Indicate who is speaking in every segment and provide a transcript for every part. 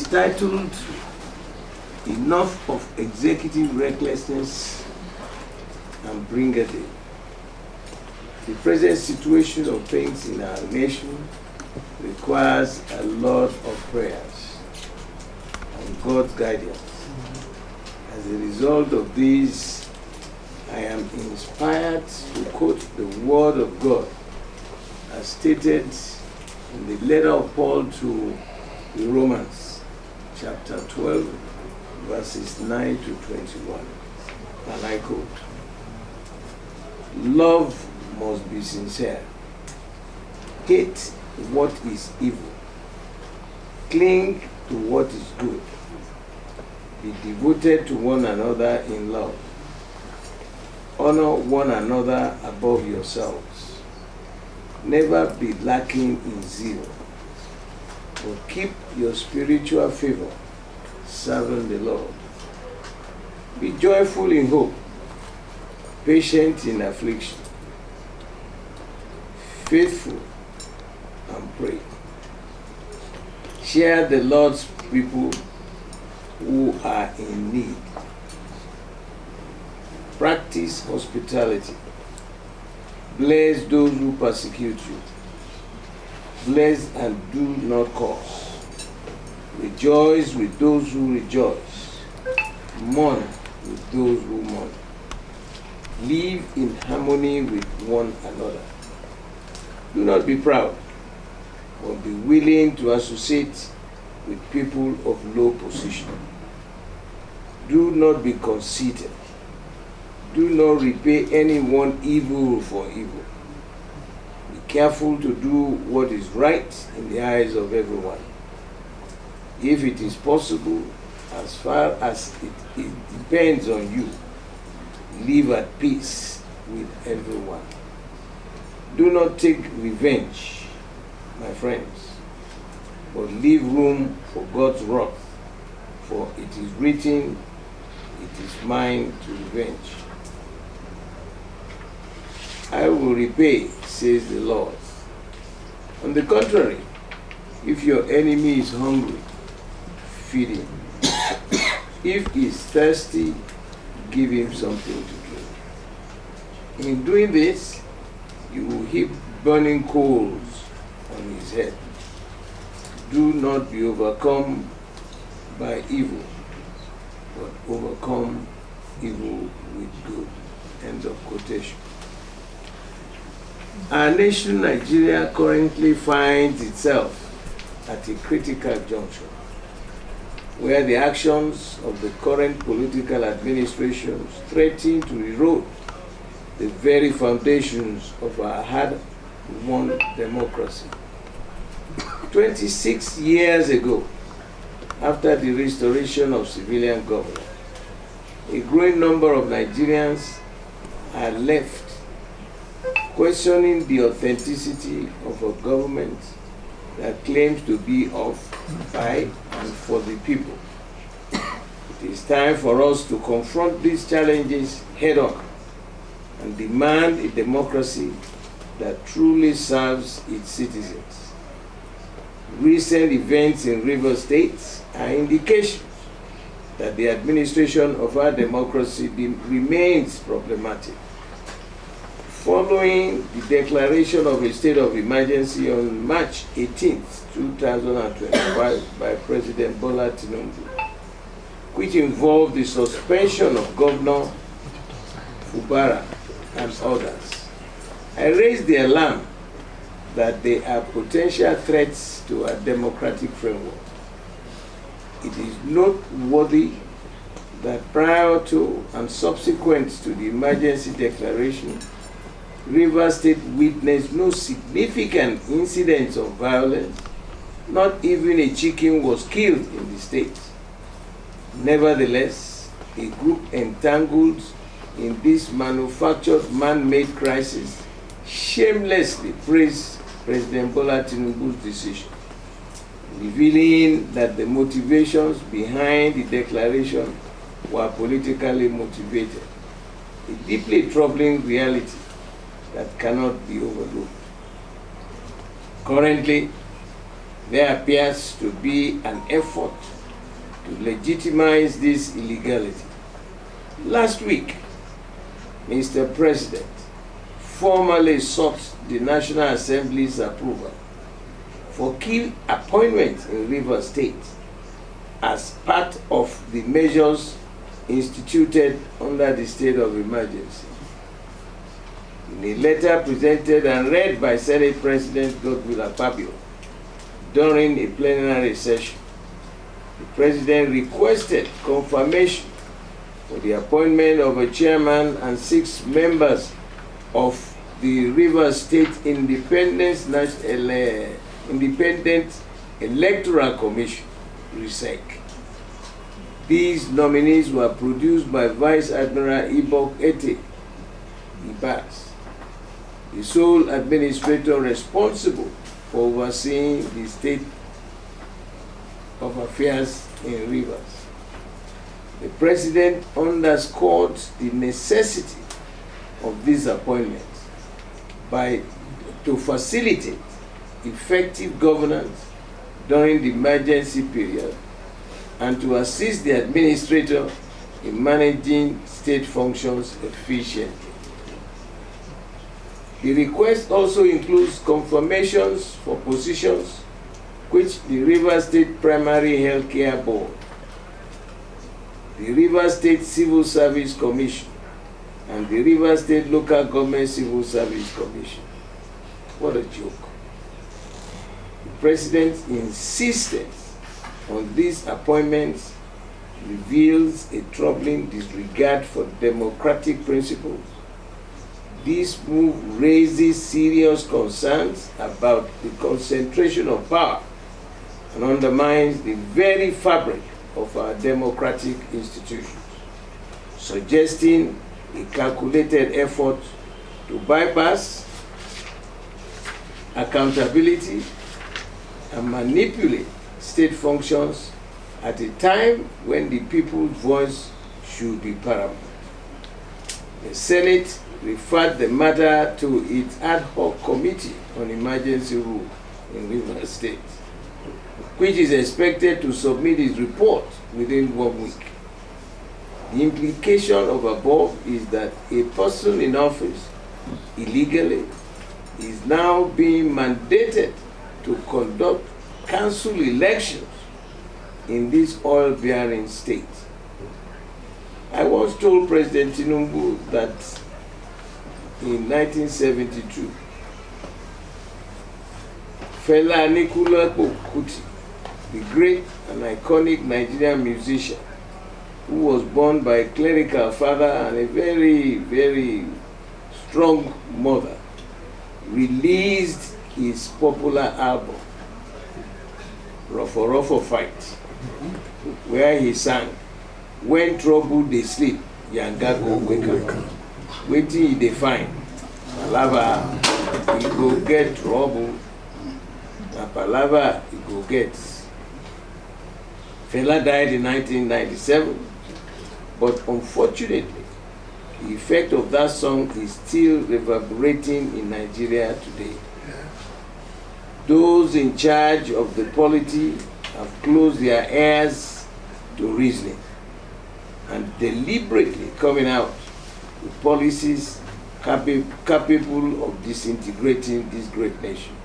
Speaker 1: titled Enough of Executive Recklessness and Bring a Day. The present situation of things in our nation requires a lot of prayers and God's guidance. As a result of this, I am inspired to quote the Word of God as stated in the letter of Paul to the Romans, chapter 12, verses 9 to 21. And I quote, "Love must be sincere. Hate what is evil. Cling to what is good. Be devoted to one another in love. Honor one another above yourselves. Never be lacking in zeal, but keep your spiritual fervor, serving the Lord. Be joyful in hope, patient in affliction, faithful and pray. Share the Lord's people who are in need. Practice hospitality. Bless those who persecute you. Bless and do not curse. Rejoice with those who rejoice. Mourn with those who mourn. Live in harmony with one another. Do not be proud, but be willing to associate with people of low position. Do not be conceited. Do not repay anyone evil for evil. Be careful to do what is right in the eyes of everyone. If it is possible, as far as it depends on you, live at peace with everyone. Do not take revenge, my friends, but leave room for God's wrath, for it is written, it is mine to revenge. I will repay, says the Lord. On the contrary, if your enemy is hungry, feed him. If he is thirsty, give him something to drink. In doing this, you will heap burning coals on his head. Do not be overcome by evil, but overcome evil with good. End of quotation. Our nation, Nigeria, currently finds itself at a critical juncture where the actions of the current political administration threaten to erode the very foundations of our hard-won democracy. 26 years ago, after the restoration of civilian government, a growing number of Nigerians are left questioning the authenticity of a government that claims to be of, by, and for the people. It is time for us to confront these challenges head-on and demand a democracy that truly serves its citizens. Recent events in Rivers State are indications that the administration of our democracy remains problematic. Following the declaration of a state of emergency on March 18, 2025 by President Bola Tinubu, which involved the suspension of Governor Fubara and others, I raised the alarm that there are potential threats to our democratic framework. It is noteworthy that prior to and subsequent to the emergency declaration, Rivers State witnessed no significant incidents of violence. Not even a chicken was killed in the state. Nevertheless, a group entangled in this manufactured man-made crisis shamelessly praised President Bola Tinubu's decision, revealing that the motivations behind the declaration were politically motivated. A deeply troubling reality that cannot be overlooked. Currently, there appears to be an effort to legitimize this illegality. Last week, Mr. President formally sought the National Assembly's approval for key appointments in Rivers State as part of the measures instituted under the state of emergency. In a letter presented and read by Senate President Godswill Akpabio during a plenary session, the President requested confirmation for the appointment of a chairman and 6 members of the Rivers State Independent Electoral Commission, RISIEC. These nominees were produced by Vice Admiral Ibok Ete Ibas, the sole administrator responsible for overseeing the state of affairs in Rivers. The President underscored the necessity of these appointments to facilitate effective governance during the emergency period and to assist the administrator in managing state functions efficiently. The request also includes confirmations for positions which the Rivers State Primary Health Care Board, the Rivers State Civil Service Commission, and the Rivers State Local Government Civil Service Commission. What a joke. The President's insistence on these appointments reveals a troubling disregard for democratic principles. This move raises serious concerns about the concentration of power and undermines the very fabric of our democratic institutions, suggesting a calculated effort to bypass accountability and manipulate state functions at a time when the people's voice should be paramount. The Senate referred the matter to its ad hoc committee on emergency rule in Rivers State, which is expected to submit its report within 1 week. The implication of above is that a person in office illegally is now being mandated to conduct council elections in this oil-bearing state. I once told President Tinubu that in 1972, Fela Anikulapo Kuti, the great and iconic Nigerian musician, who was born by a clerical father and a very, very strong mother, released his popular album, Rofo Rofo Fight, where he sang, "When trouble they sleep, Yanga go wake up. Waiting he dey find, palava he go get trouble, na palava he go get." Fela died in 1997, but unfortunately, the effect of that song is still reverberating in Nigeria today. Those in charge of the polity have closed their ears to reasoning and deliberately coming out with policies capable of disintegrating this great nation.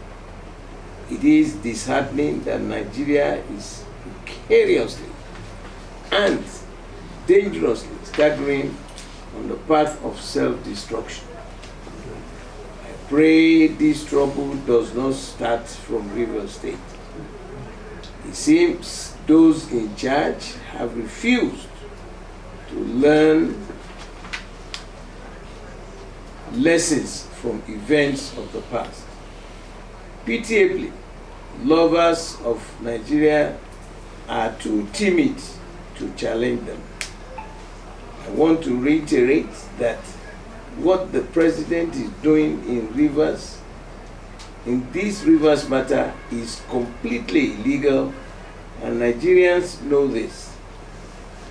Speaker 1: It is disheartening that Nigeria is precariously and dangerously staggering on the path of self-destruction. I pray this trouble does not start from Rivers State. It seems those in charge have refused to learn lessons from events of the past. Pitiably, lovers of Nigeria are too timid to challenge them. I want to reiterate that what the President is doing in this Rivers matter is completely illegal, and Nigerians know this.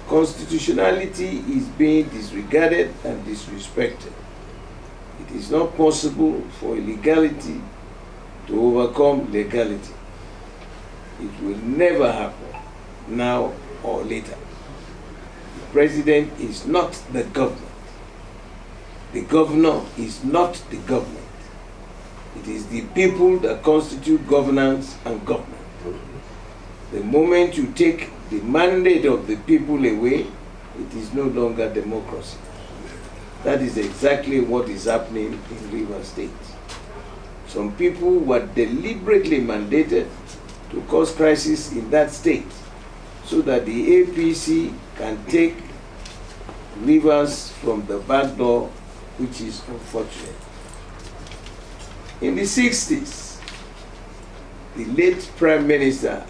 Speaker 1: Constitutionality is being disregarded and disrespected. It is not possible for illegality to overcome legality. It will never happen. now or later. The president is not the government. The governor is not the government. It is the people that constitute governance and government. The moment you take the mandate of the people away, it is no longer democracy. That is exactly what is happening in Rivers State. Some people were deliberately mandated to cause crisis in that state so that the APC can take Rivers from the back door, which is unfortunate. In the 60s, the late Prime Minister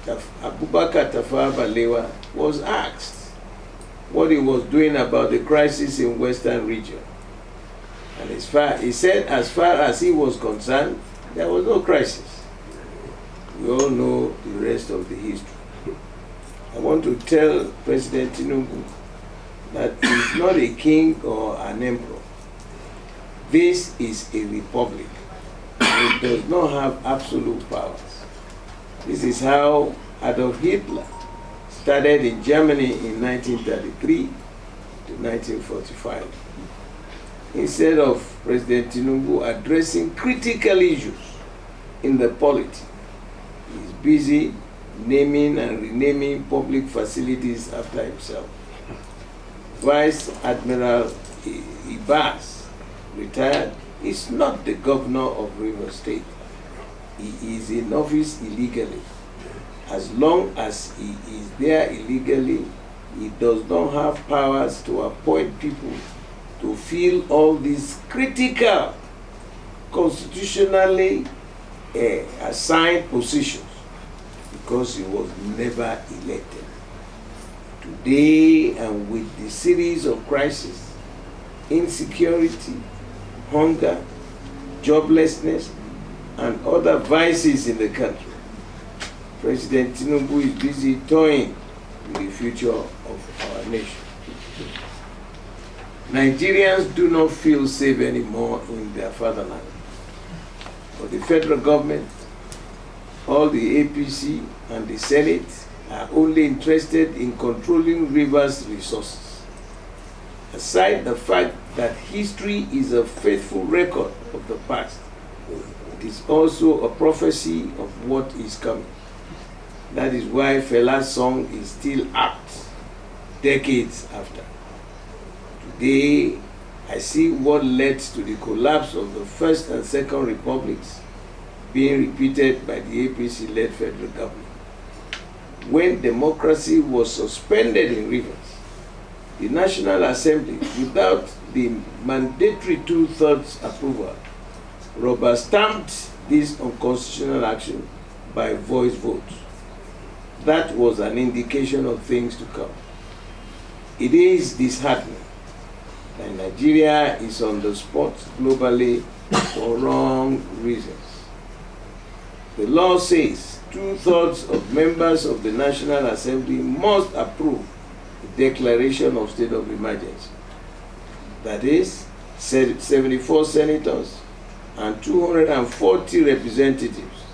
Speaker 1: Abubakar Tafawa Balewa was asked what he was doing about the crisis in Western region. And he said as far as he was concerned, there was no crisis. We all know the rest of the history. I want to tell President Tinubu that he's not a king or an emperor. This is a republic. It does not have absolute powers. This is how Adolf Hitler started in Germany in 1933 to 1945. Instead of President Tinubu addressing critical issues in the polity, he's busy naming and renaming public facilities after himself. Vice Admiral Ibas, retired, is not the governor of Rivers State. He is in office illegally. As long as he is there illegally, he does not have powers to appoint people to fill all these critical, constitutionally assigned positions, because he was never elected. Today, and with the series of crises, insecurity, hunger, joblessness, and other vices in the country, President Tinubu is busy toying with the future of our nation. Nigerians do not feel safe anymore in their fatherland. But the federal government, all the APC and the Senate are only interested in controlling Rivers' resources. Aside the fact that history is a faithful record of the past, it is also a prophecy of what is coming. That is why Fela's song is still apt decades after. Today, I see what led to the collapse of the First and Second Republics being repeated by the APC-led federal government. When democracy was suspended in Rivers, the National Assembly, without the mandatory two-thirds approval, rubber-stamped this unconstitutional action by voice vote. That was an indication of things to come. It is disheartening that Nigeria is on the spot globally for wrong reasons. The law says 2/3 of members of the National Assembly must approve the declaration of state of emergency. That is, 74 senators and 240 representatives.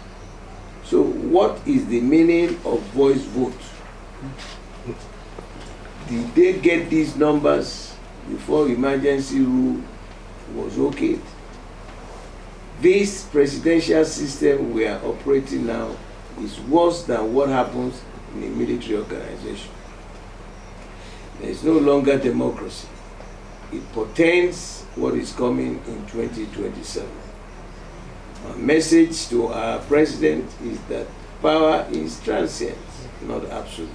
Speaker 1: So what is the meaning of voice vote? Did they get these numbers before emergency rule was okayed? This presidential system we are operating now is worse than what happens in a military organization. There is no longer democracy. It portends what is coming in 2027. My message to our president is that power is transient, not absolute.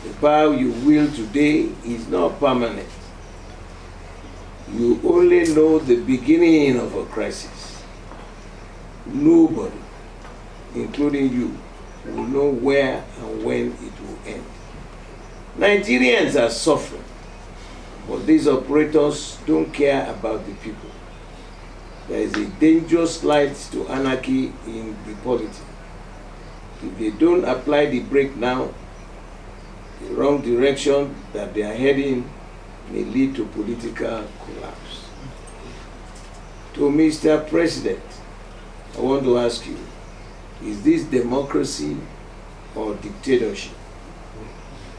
Speaker 1: The power you wield today is not permanent. You only know the beginning of a crisis. Nobody, including you, will know where and when it will end. Nigerians are suffering, but these operators don't care about the people. There is a dangerous slide to anarchy in the polity. If they don't apply the brake now, the wrong direction that they are heading may lead to political collapse. To Mr. President, I want to ask you, is this democracy or dictatorship?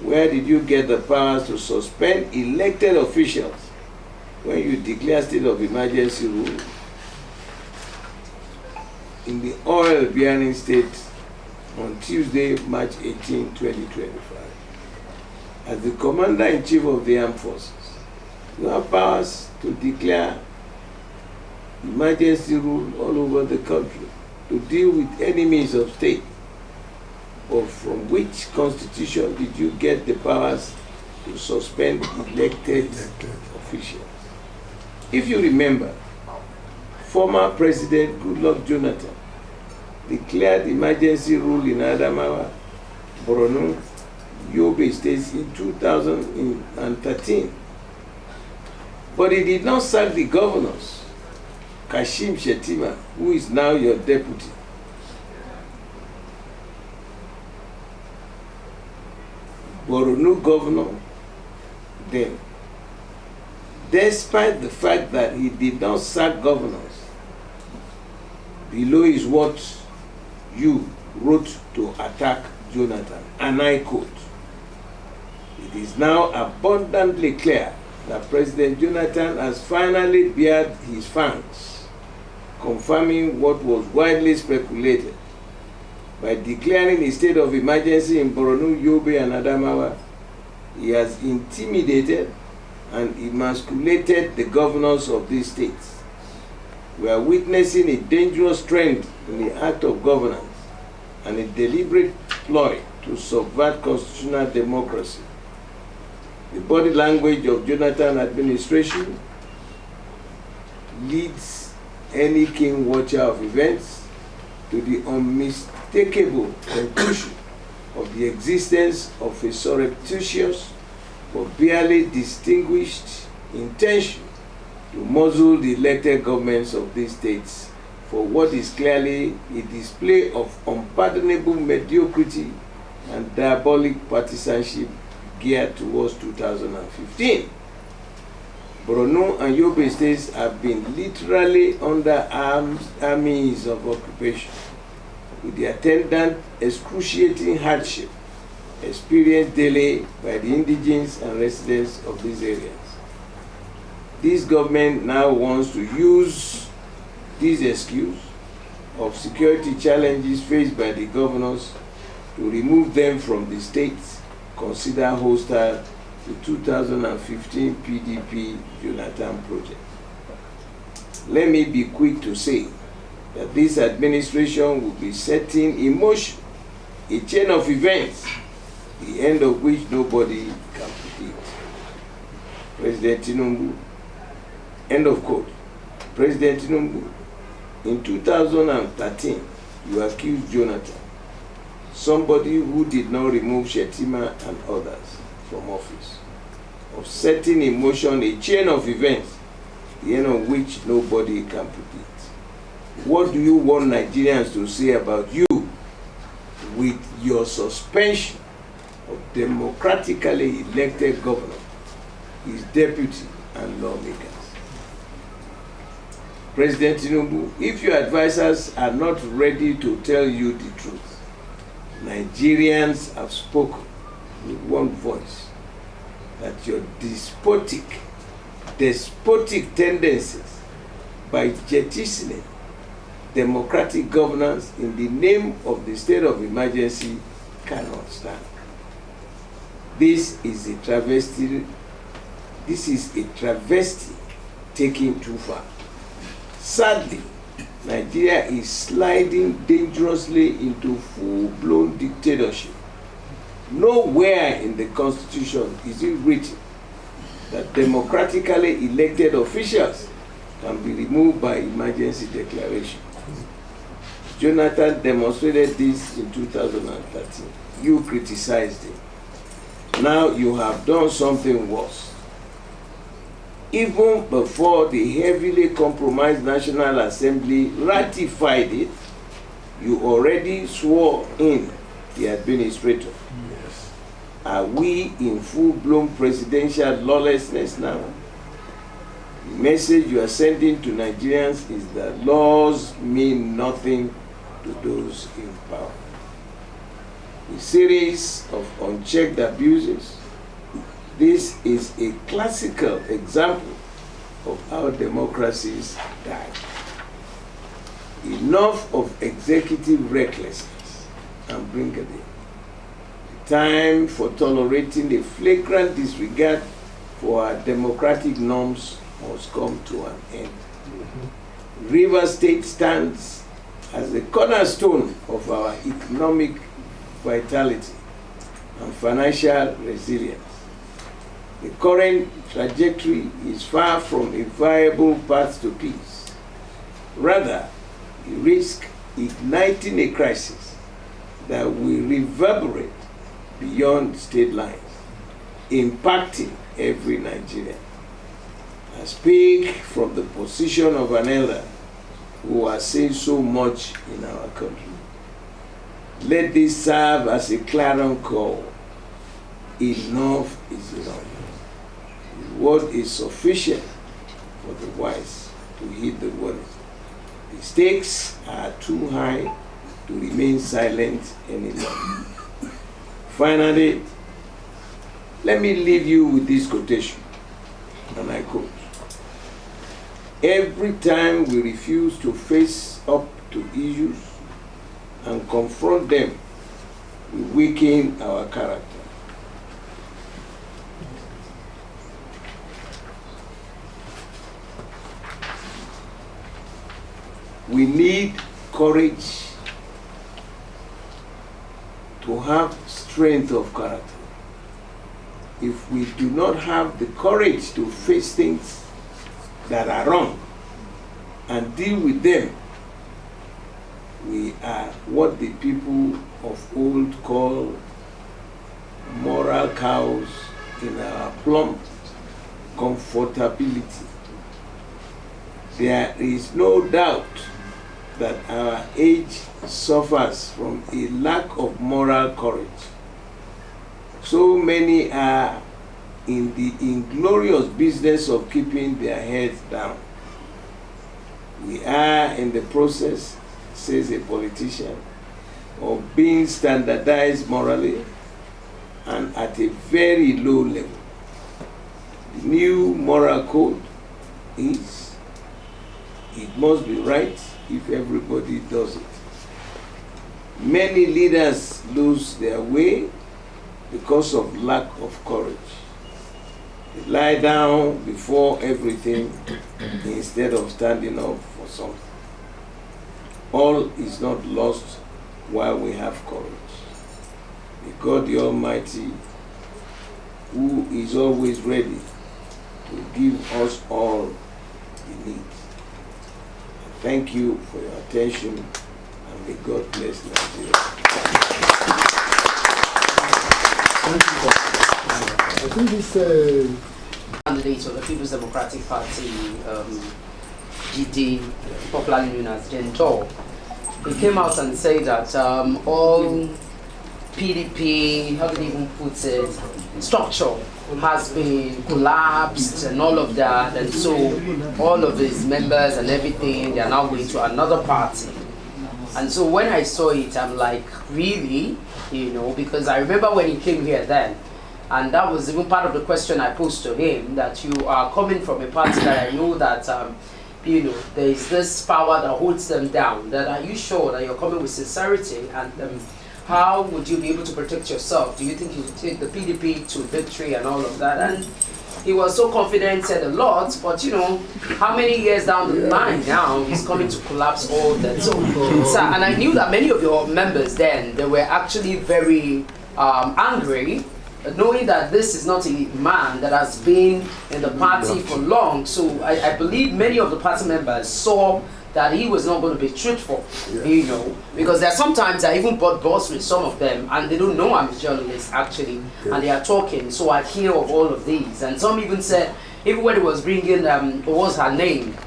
Speaker 1: Where did you get the powers to suspend elected officials when you declare state of emergency rule in the oil-bearing state on Tuesday, March 18, 2025? As the Commander-in-Chief of the Armed Forces, you have powers to declare emergency rule all over the country to deal with enemies of state. But from which constitution did you get the powers to suspend elected officials? If you remember, former President Goodluck Jonathan declared emergency rule in Adamawa, Borno, Yobe states in 2013. But he did not sack the governors. Kashim Shettima, who is now your deputy, Borno governor then, despite the fact that he did not sack governors, below is what you wrote to attack Jonathan, and I quote, "It is now abundantly clear that President Jonathan has finally bared his fangs, confirming what was widely speculated. By declaring a state of emergency in Borno, Yobe, and Adamawa, he has intimidated and emasculated the governors of these states. We are witnessing a dangerous trend in the act of governance and a deliberate ploy to subvert constitutional democracy. The body language of Jonathan administration leads any king watcher of events to the unmistakable conclusion of the existence of a surreptitious but barely distinguished intention to muzzle the elected governments of these states for what is clearly a display of unpardonable mediocrity and diabolic partisanship geared towards 2015. Borno and Yobe states have been literally under armies of occupation, with the attendant excruciating hardship experienced daily by the indigents and residents of these areas. This government now wants to use this excuse of security challenges faced by the governors to remove them from the states considered hostile to 2015 PDP Jonathan project. Let me be quick to say that this administration will be setting in motion a chain of events, the end of which nobody can predict. President Tinubu, end of quote. President Tinubu, in 2013, you accused Jonathan, somebody who did not remove Shettima and others from office, of setting in motion a chain of events, the end of which nobody can predict. What do you want Nigerians to say about you with your suspension of democratically elected governor, his deputy, and lawmakers? President Tinubu, if your advisors are not ready to tell you the truth, Nigerians have spoken with one voice that your despotic tendencies by jettisoning democratic governance in the name of the state of emergency cannot stand. This is a travesty taken too far. Sadly, Nigeria is sliding dangerously into full-blown dictatorship. Nowhere in the Constitution is it written that democratically elected officials can be removed by emergency declaration. Jonathan demonstrated this in 2013. You criticized him. Now you have done something worse. Even before the heavily compromised National Assembly ratified it, you already swore in the administrator. Yes. Are we in full-blown presidential lawlessness now? The message you are sending to Nigerians is that laws mean nothing to those in power. a series of unchecked abuses. This is a classical example of how democracies die. Enough of executive recklessness and bring it in. The time for tolerating a flagrant disregard for our democratic norms must come to an end. Rivers State stands as the cornerstone of our economic vitality and financial resilience. The current trajectory is far from a viable path to peace. Rather, it risks igniting a crisis that will reverberate beyond state lines, impacting every Nigerian. I speak from the position of an elder who has seen so much in our country. Let this serve as a clarion call. Enough is enough. What is sufficient for the wise to heed the warning. The stakes are too high to remain silent any longer. Finally, let me leave you with this quotation, and I quote: "Every time we refuse to face up to issues and confront them, we weaken our character." We need courage to have strength of character. If we do not have the courage to face things that are wrong and deal with them, we are what the people of old call moral cows in our plump comfortability. There is no doubt that our age suffers from a lack of moral courage. So many are in the inglorious business of keeping their heads down. We are in the process, says a politician, of being standardized morally and at a very low level. The new moral code is, it must be right if everybody does it. Many leaders lose their way because of lack of courage. They lie down before everything instead of standing up for something. All is not lost while we have courage. May God the Almighty, who is always ready to give us all we need. Thank you for your attention, and may God bless Nigeria.
Speaker 2: I think this
Speaker 3: candidate of the People's Democratic Party, GD, popularly known as Gentile, he came out and said that all PDP, how do they even put it, structure has been collapsed and all of that, and so all of his members and everything, they are now going to another party. And so when I saw it, I'm like, really? You know, because I remember when he came here then, and that was even part of the question I posed to him, that you are coming from a party that I know that, you know, there is this power that holds them down. That are you sure that you're coming with sincerity, and how would you be able to protect yourself? Do you think you would take the PDP to victory and all of that? And he was so confident, said a lot, but you know, how many years down the line now he's coming to collapse all that? So, and I knew that many of your members then, they were actually very angry, knowing that this is not a man that has been in the party for long. So I believe many of the party members saw that he was not going to be truthful, you know, because there are sometimes I even bought boss with some of them and they don't know I'm a journalist actually, and they are talking, so I hear of all of these. And some even said, even when he was bringing, what was her name,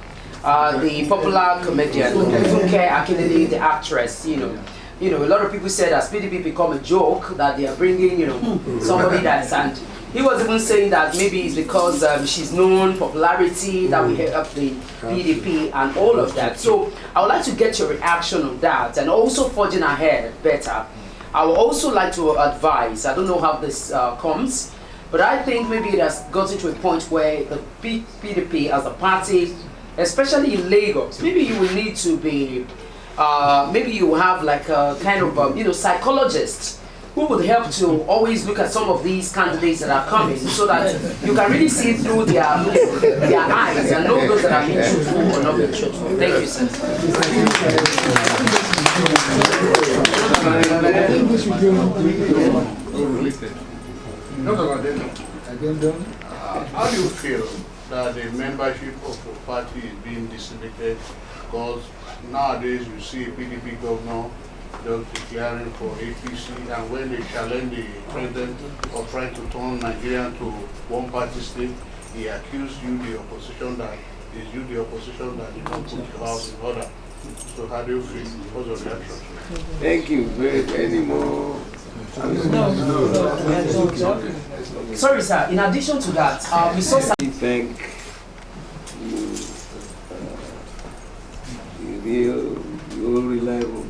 Speaker 3: the popular comedian, Funke Akindele, the actress, you know, a lot of people said as PDP become a joke that they are bringing, you know, somebody that's, and he was even saying that maybe it's because she's known popularity that we head up the PDP and all of that. So I would like to get your reaction on that, and also forging ahead better. I would also like to advise, I don't know how this comes, but I think maybe it has gotten to a point where the PDP as a party, especially in Lagos, maybe you will need to be, maybe you will have like a kind of, psychologist who would help to always look at some of these candidates that are coming so that you can really see through their eyes and know those that are being truthful or not being truthful. Thank you, sir.
Speaker 2: How do you feel that the membership of your party is being dissipated? Because nowadays you see a PDP governor just declaring for APC, and when they challenge the president or try to turn Nigeria to one-party state, he accused you, the opposition, that is you, the opposition, that did not put your house in order. So how do you feel? What's your reaction?
Speaker 1: Thank you. Any more?
Speaker 3: Sorry, sir. In addition to that, we saw.
Speaker 1: Thank you, you're reliable.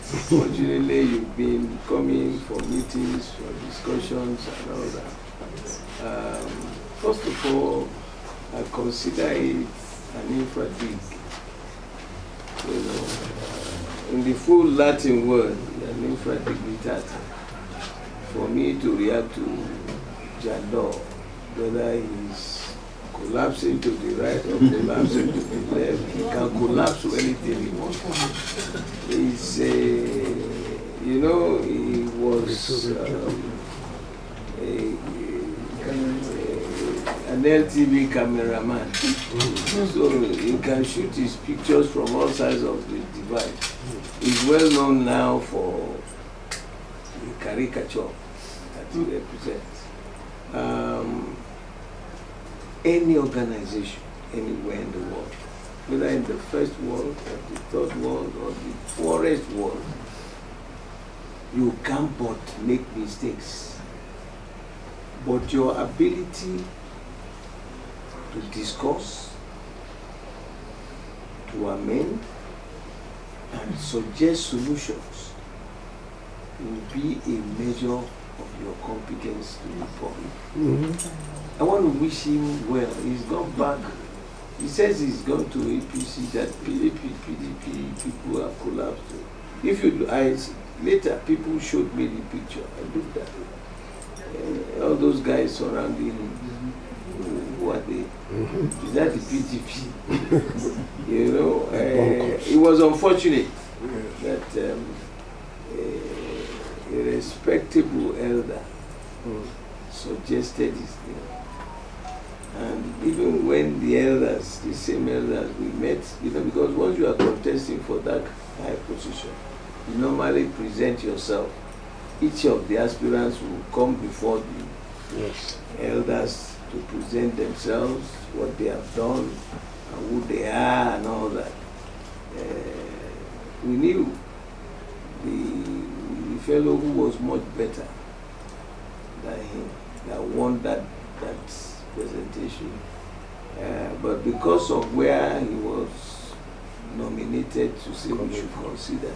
Speaker 1: Fortunately, you've been coming for meetings, for discussions, and all that. First of all, I consider it an infra-dig. In the full Latin word, an infra-dignitata. For me to react to Jador, whether he's collapsing to the right or collapsing to the left, he can collapse to anything he wants. He's he was an LTV cameraman, so he can shoot his pictures from all sides of the device. He's well known now for the caricature that he represents. Any organization anywhere in the world, whether in the first world or the third world or the poorest world, you can't but make mistakes. But your ability to discuss, to amend, and suggest solutions will be a measure of your competence to the public. I want to wish him well. He's gone back. He says he's gone to APC, that PDP people have collapsed. If you, later people showed me the picture. I looked at it. All those guys surrounding him. Who are they? Is that the PDP? It was unfortunate that a respectable elder suggested his name. And even when the elders, the same elders, we met, because once you are contesting for that high position, you normally present yourself. Each of the aspirants will come before the elders to present themselves, what they have done, and who they are, and all that. We knew the fellow who was much better than him, that won that presentation. But because of where he was nominated to say we should consider,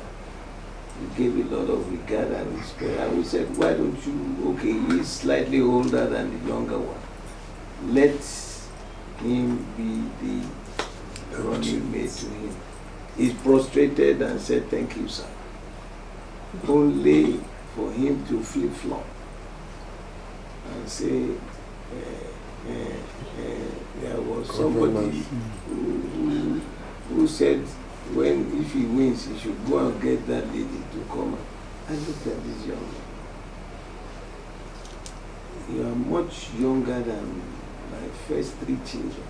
Speaker 1: we gave a lot of regard and respect. And we said, why don't you, he's slightly older than the younger one. Let him be the running mate to him. He prostrated and said, thank you, sir. Only for him to flip-flop and say, there was somebody who said if he wins, he should go and get that lady to come. I looked at this young man. You are much younger than my first 3 children.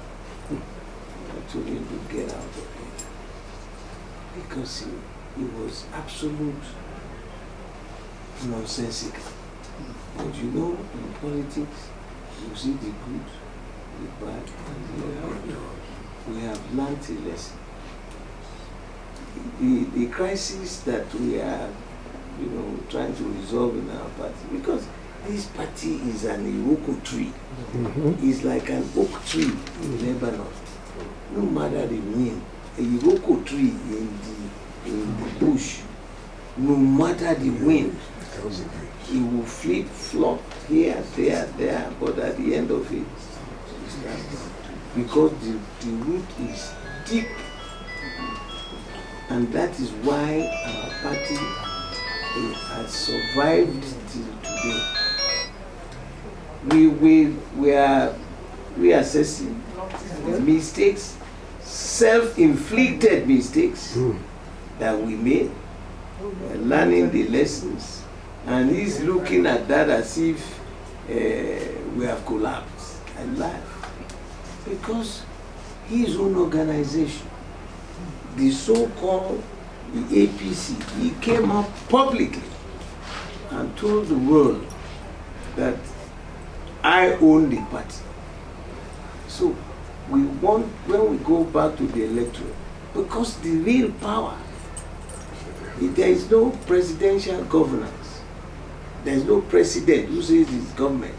Speaker 1: I told him to get out of here. Because he was absolute nonsensical. But in politics, you see the good, the bad, and the ugly. We have learned a lesson. The crisis that we are, trying to resolve in our party, because this party is an Iroko tree. It's like an oak tree in Lebanon. No matter the wind, a Iroko tree in the bush, no matter the wind, He will flip, flop here, there, but at the end of it, because the root is deep, and that is why our party has survived till today. We are reassessing mistakes, self-inflicted mistakes that we made. We're learning the lessons, and he's looking at that as if we have collapsed. I laugh because his own organization, the so-called the APC, he came up publicly and told the world that I own the party. So we want, when we go back to the electorate, because the real power, there is no presidential governance. There is no president who says it's government.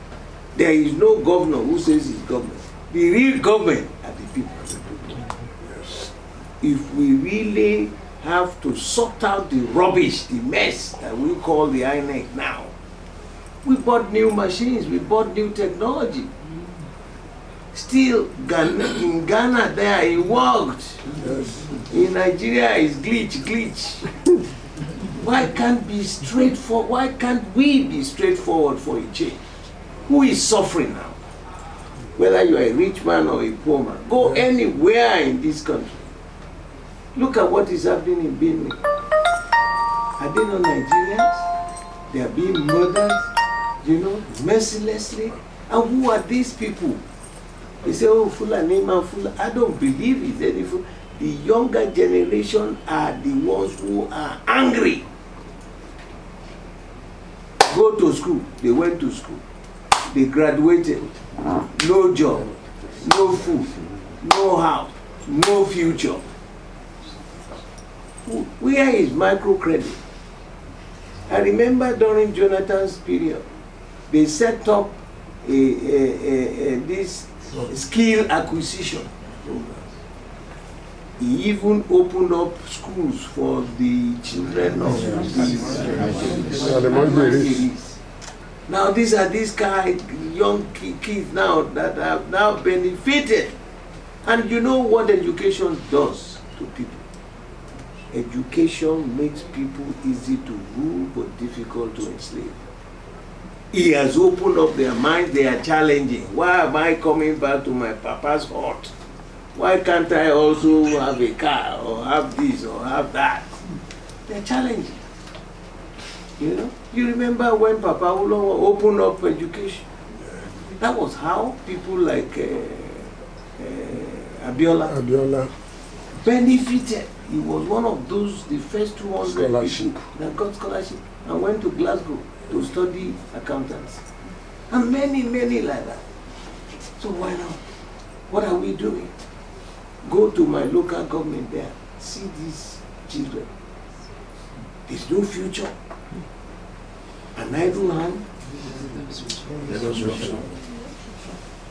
Speaker 1: There is no governor who says it's government. The real government are the people. If we really have to sort out the rubbish, the mess that we call the INEC now, we bought new machines, we bought new technology. Still, in Ghana there, it worked. Yes. In Nigeria, it's glitch. Why can't be straightforward? Why can't we be straightforward for a change? Who is suffering now? Whether you are a rich man or a poor man, go anywhere in this country. Look at what is happening in Benue. Are they not Nigerians? They are being murdered, mercilessly. And who are these people? They say, oh, Fulani man, Fulani. I don't believe it's any fool. The younger generation are the ones who are angry. Go to school. They went to school. They graduated. No job, no food, no house, no future. Where is microcredit? I remember during Jonathan's period, they set up this skill acquisition program. He even opened up schools for the children of the now these are young kids now that have now benefited. And you know what education does to people? Education makes people easy to rule but difficult to enslave. He has opened up their minds, they are challenging. Why am I coming back to my papa's hut? Why can't I also have a car or have this or have that? They're challenging. You remember when Papa Ulo opened up education? That was how people like Abiola benefited. He was one of those, the first 200 people that got scholarship and went to Glasgow to study accountants. And many like that. So why not? What are we doing? Go to my local government there, see these children. There's no future. An idle hand.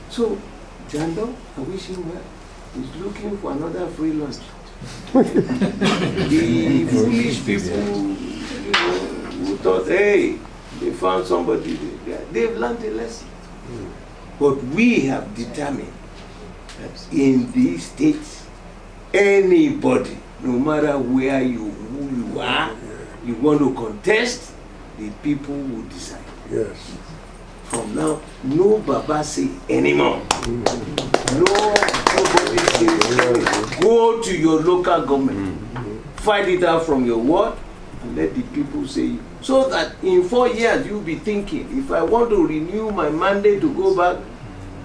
Speaker 1: So, Jando, I wish him well. He's looking for another free lunch. The foolish people, who thought, hey, they found somebody, they've learned a lesson. But we have determined that in these states, anybody, no matter who you are, you want to contest, the people will decide.
Speaker 4: Yes.
Speaker 1: From now, no Baba say anymore. Nobody say. Go to your local government. Fight it out from your ward and let the people say. So that in 4 years you'll be thinking, if I want to renew my mandate to go back,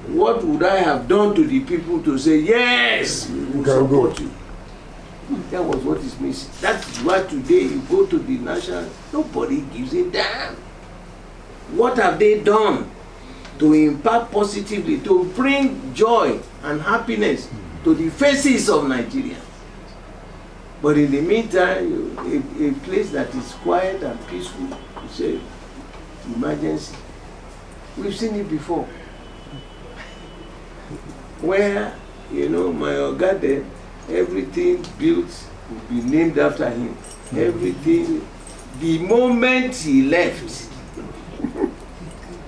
Speaker 1: what would I have done to the people to say, yes, we will support you. That was what is missing. That's why today you go to the national, nobody gives a damn. What have they done to impact positively, to bring joy and happiness to the faces of Nigeria? But in the meantime, a place that is quiet and peaceful, you say, emergency. We've seen it before. Where, my Oga there, everything built will be named after him. Everything, The moment he left,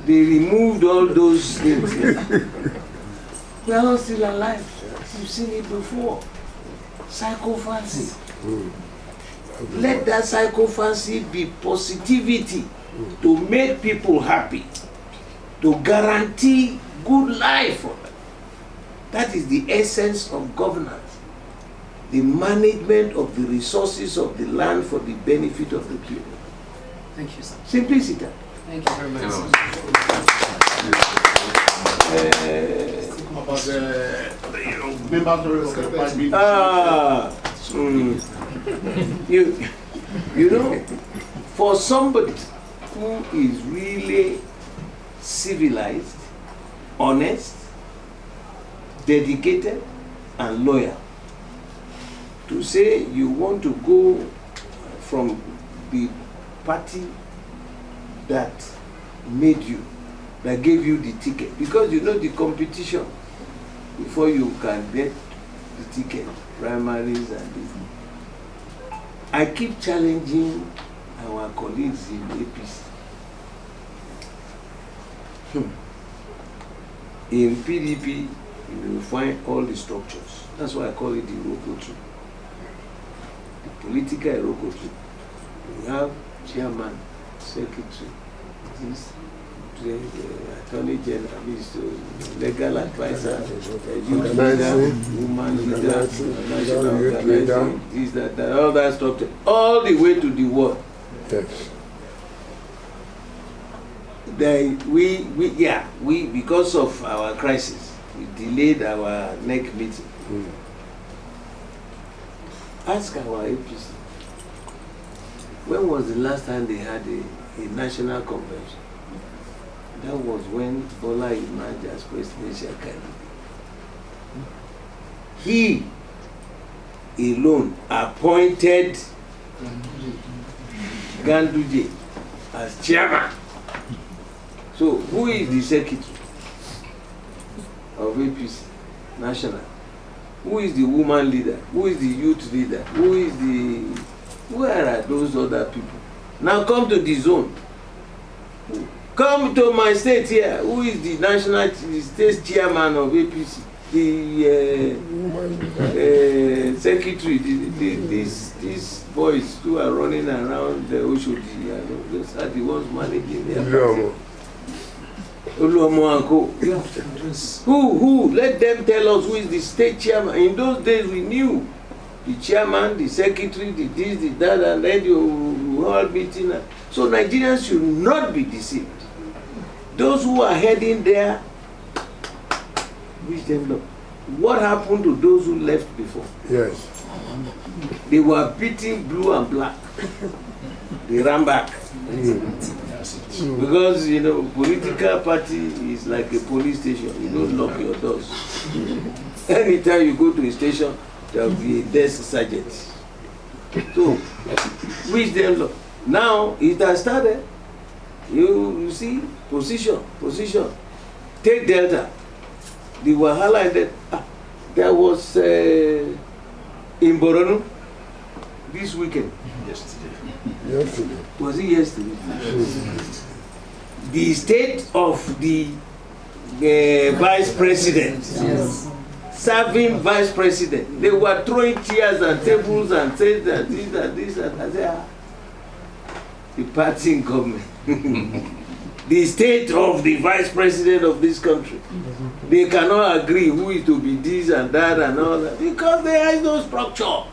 Speaker 1: they removed all those things. We are all still alive. You've seen it before. Psychophancy. Let that psychophancy be positivity to make people happy, to guarantee good life for them. That is the essence of governance. The management of the resources of the land for the benefit of the people.
Speaker 3: Thank you, sir.
Speaker 1: Simplicity.
Speaker 3: Thank you very much, sir.
Speaker 2: About the members of the party.
Speaker 1: You know, for somebody who is really civilized, honest, dedicated, and loyal, to say you want to go from the party that made you, that gave you the ticket, because you know the competition before you can get the ticket, primaries and this. I keep challenging our colleagues in APC. In PDP, you will find all the structures. That's why I call it the Iroko tree. The political Iroko tree. We have chairman, secretary, this, attorney general, this, legal advisor, youth leader, woman leader, national organizing, this, that, all that structure, all the way to the world.
Speaker 4: Yes.
Speaker 1: We because of our crisis, we delayed our next meeting. Ask our APC, when was the last time they had a national convention? That was when Bola emerged as presidential candidate. He alone appointed Ganduje as chairman. So who is the secretary of APC national? Who is the woman leader? Who is the youth leader? Where are those other people? Now come to the zone. Come to my state here. Who is the national state chairman of APC? The secretary, these boys who are running around the Oshodi, those are the ones managing their party. Who? Let them tell us who is the state chairman. In those days we knew the chairman, the secretary, the this, the that, and then you all meeting. So Nigerians should not be deceived. Those who are heading there, wish them luck. What happened to those who left before?
Speaker 4: Yes.
Speaker 1: They were beating blue and black. They ran back. Because, you know, political party is like a police station. You don't lock your doors. Anytime you go to a station, there will be a desk sergeant. So, wish them luck. Now, it has started. You see, position. Take Delta. The Wahala, there was in Borno this weekend.
Speaker 4: Yesterday.
Speaker 1: Was it yesterday? The state of the vice president,
Speaker 3: Yes.
Speaker 1: serving vice president, they were throwing chairs and tables and saying that this and that. The party in government. The state of the vice president of this country. They cannot agree who is to be this and that and all that because there is no structure.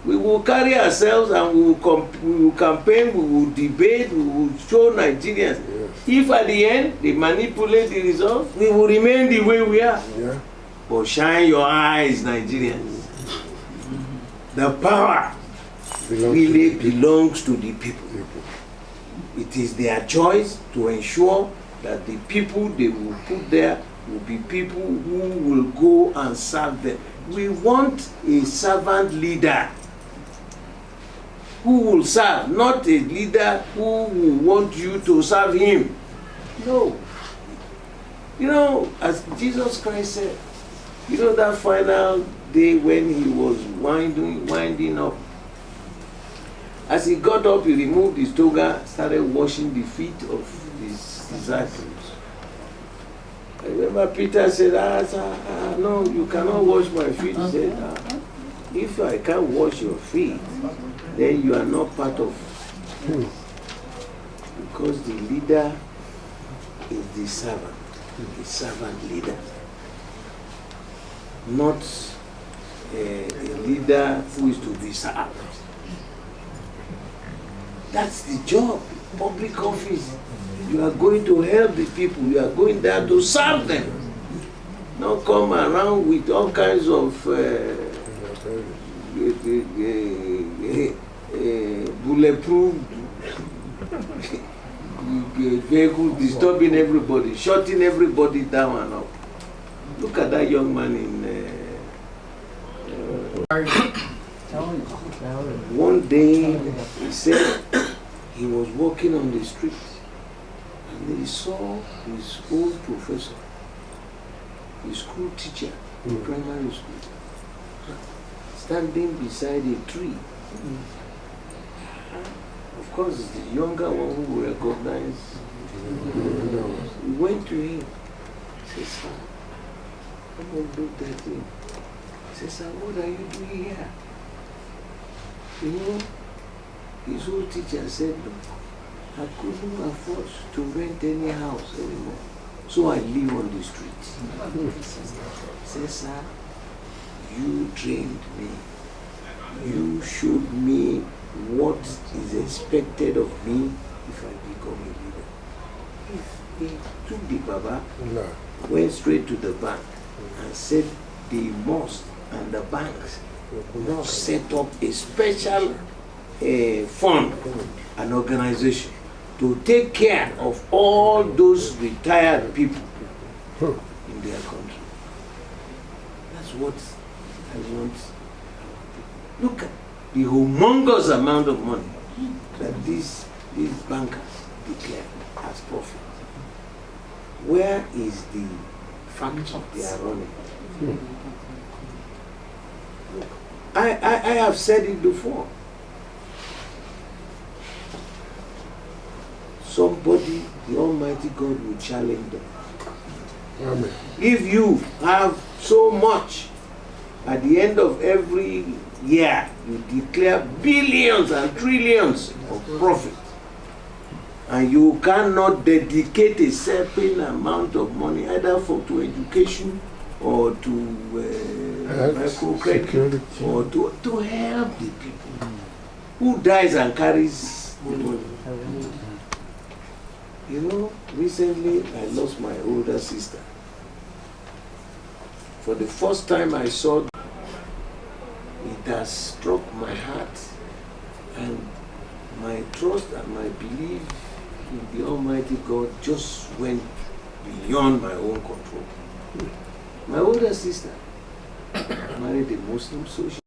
Speaker 1: We will carry ourselves and we will campaign, we will debate, we will show Nigerians. Yes. If at the end they manipulate the results, we will remain the way we are.
Speaker 4: Yeah.
Speaker 1: But shine your eyes, Nigerians. The power really belongs to the people. It is their choice to ensure that the people they will put there will be people who will go and serve them. We want a servant leader who will serve, not a leader who will want you to serve him. No. You know, as Jesus Christ said, you know that final day when he was winding up As he got up, he removed his toga, started washing the feet of his disciples. I remember Peter said, no, you cannot wash my feet. He said, if I can't wash your feet, then you are not part of it. Because the leader is the servant leader. Not a leader who is to be served. That's the job. Public office. You are going to help the people. You are going there to serve them. Not come around with all kinds of bulletproof vehicles disturbing everybody, shutting everybody down and up. Look at that young man in. One day, he said he was walking on the street and he saw his old professor, his school teacher in primary school, standing beside a tree. Of course, it's the younger one who recognized. He went to him. He said, "Sir, come and look at him." He said, "Sir, what are you doing here?" You know, his old teacher said, "Look, I couldn't afford to rent any house anymore, so I live on the street." He said, "Sir, you trained me. You showed me what is expected of me if I become a leader." He took the Baba, went straight to the bank and said the mosque and the banks must set up a special fund, an organization to take care of all those retired people in their country. That's what I want. Look at the humongous amount of money that these bankers declare as profit. Where is the factory they are running? Look, I have said it before. Somebody, the Almighty God, will challenge them.
Speaker 4: Amen.
Speaker 1: If you have so much, at the end of every year, you declare billions and trillions of profit, and you cannot dedicate a certain amount of money either to education or to microcredit or to help the people. Who dies and carries the money? You know, recently I lost my older sister. For the first time I saw it, has struck my heart, and my trust and my belief in the Almighty God just went beyond my own control. My older sister married a Muslim, so she